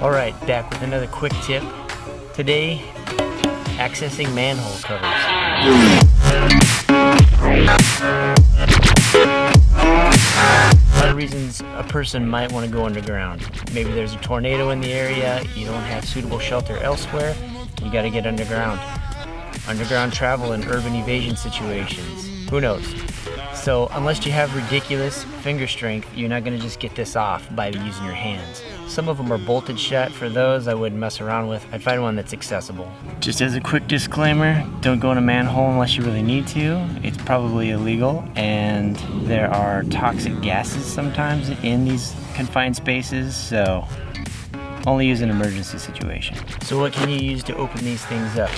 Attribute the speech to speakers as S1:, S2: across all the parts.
S1: Alright, back with another quick tip. Today, accessing manhole covers. A lot of reasons a person might want to go underground. Maybe there's a tornado in the area, you don't have suitable shelter elsewhere, you gotta get underground. Underground travel in urban evasion situations. Who knows? So unless you have ridiculous finger strength, you're not gonna just get this off by using your hands. Some of them are bolted shut. For those, I wouldn't mess around with. I'd find one that's accessible. Just as a quick disclaimer, don't go in a manhole unless you really need to. It's probably illegal, and there are toxic gases sometimes in these confined spaces, so only use in an emergency situation. So what can you use to open these things up?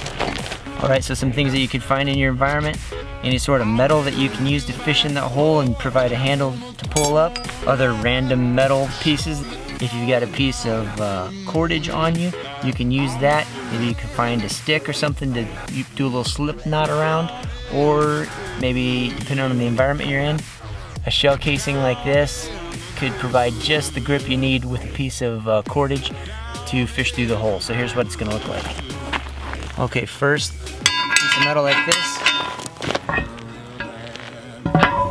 S1: Alright, so some things that you could find in your environment. Any sort of metal that you can use to fish in that hole and provide a handle to pull up. Other random metal pieces. If you've got a piece of cordage on you, you can use that. Maybe you can find a stick or something to do a little slip knot around. Or maybe, depending on the environment you're in, a shell casing like this could provide just the grip you need with a piece of cordage to fish through the hole. So here's what it's going to look like. Okay, first, piece of metal like this.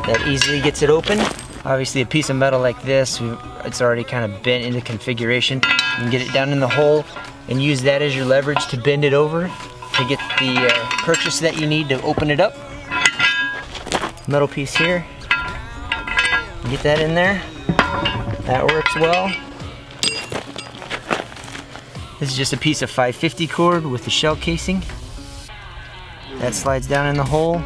S1: That easily gets it open. Obviously a piece of metal like this, it's already kind of bent into configuration. You can get it down in the hole and use that as your leverage to bend it over to get the purchase that you need to open it up. Metal piece here. Get that in there. That works well. This is just a piece of 550 cord with the shell casing. That slides down in the hole.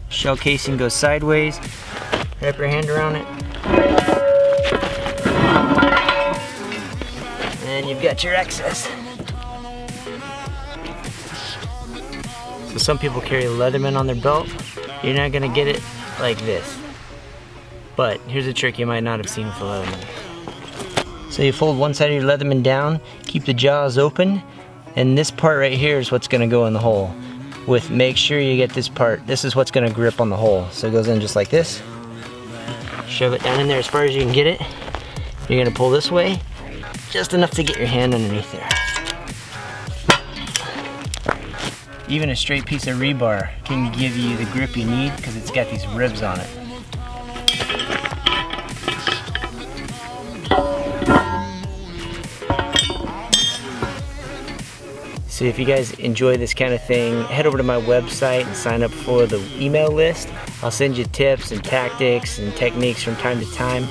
S1: Shell casing goes sideways. Wrap your hand around it. And you've got your excess. So some people carry a Leatherman on their belt. You're not gonna get it like this. But here's a trick you might not have seen with a Leatherman. So you fold one side of your Leatherman down, keep the jaws open, and this part right here is what's gonna go in the hole. Make sure you get this part. This is what's gonna grip on the hole. So it goes in just like this. Shove it down in there as far as you can get it. You're gonna pull this way, just enough to get your hand underneath there. Even a straight piece of rebar can give you the grip you need because it's got these ribs on it. So if you guys enjoy this kind of thing, head over to my website and sign up for the email list. I'll send you tips and tactics and techniques from time to time.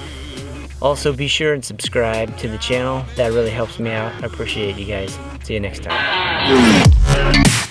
S1: Also be sure and subscribe to the channel. That really helps me out. I appreciate you guys. See you next time.